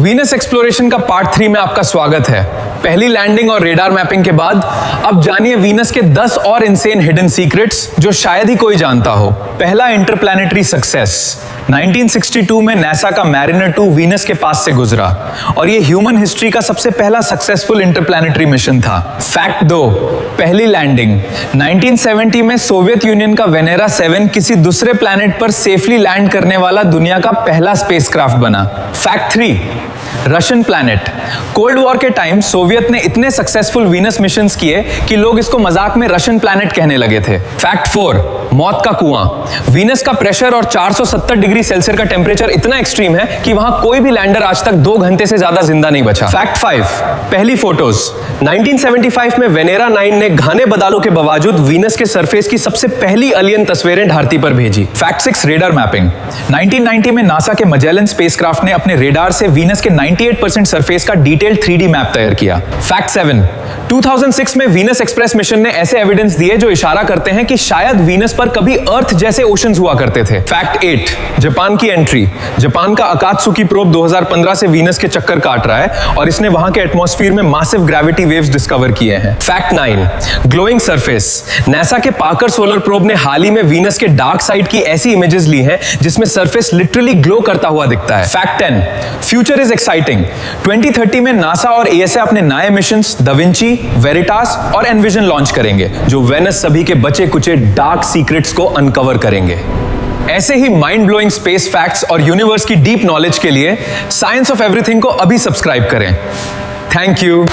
Venus exploration का part 3 में आपका स्वागत है। पहली लैंडिंग और रेडार मैपिंग के बाद अब जानिए वीनस के 10 और इनसेन हिडन सीक्रेट्स जो शायद ही कोई जानता हो। पहला, इंटरप्लैनेटरी सक्सेस। 1962 में नासा का मैरिनर 2 वीनस के पास से गुजरा और यह ह्यूमन हिस्ट्री का सबसे पहला सक्सेसफुल इंटरप्लैनेटरी मिशन था। फैक्ट 2, पहली लैंडिंग 1970 में सोवियत यूनियन का वेनेरा 7 किसी दूसरे प्लैनेट पर सेफली लैंड करने वाला दुनिया का पहला स्पेसक्राफ्ट बना। Fact 3, Russian planet. Cold war के टाइम सोवियत ने इतने सक्सेसफुल वीनस मिशंस किए कि लोग इसको मजाक में रशियन प्लैनेट कहने लगे थे। फैक्ट 4, मौत का कुआं। वीनस का प्रेशर और 470 डिग्री सेल्सियस का टेम्परेचर इतना एक्सट्रीम है कि वहां कोई भी लैंडर आज तक 2 घंटे से ज्यादा जिंदा नहीं बचा। फैक्ट 5, पहली फोटोज। 1975 में वेनेरा 9 ने घने बादलों के बावजूद वीनस के सरफेस की सबसे पहली एलियन तस्वीरें धरती पर भेजी। Fact 6, radar mapping. 1990 में नासा के मैजेलन स्पेसक्राफ्ट ने अपने रेडार से वीनस के 98% सरफेस का डिटेल्ड 3D मैप तैयार किया। फैक्ट 7, 2006 में वीनस एक्सप्रेस मिशन ने ऐसे एविडेंस दिए जो इशारा करते हैं कि शायद वीनस पर कभी अर्थ जैसे ओशंस हुआ करते थे। फैक्ट 8, जापान की एंट्री। जापान का अकात्सुकी प्रोब 2015 से वीनस के चक्कर काट रहा है और इसने वहां के एटमॉस्फेयर में मासिव ग्रेविटी वेव्स डिस्कवर किए हैं। Fact 9, glowing surface. नासा के पार्कर सोलर प्रोब ने हाल ही में वीनस के डार्क साइड की ऐसी इमेजेस ली हैं जिसमें सरफेस लिटरली ग्लो करता हुआ दिखता है। Fact 10, future is exciting. 2030 में नासा और एएसए अपने नए मिशंस दा विंची, वेरिटास और एनविजन लॉन्च करेंगे जो वेनस सभी के बचे कुचे डार्क सीक्रेट्स को अनकवर करेंगे। ऐसे ही माइंड ब्लोइंग स्पेस फैक्ट्स और यूनिवर्स की डीप नॉलेज के लिए साइंस ऑफ एवरीथिंग को अभी सब्सक्राइब करें। Thank you.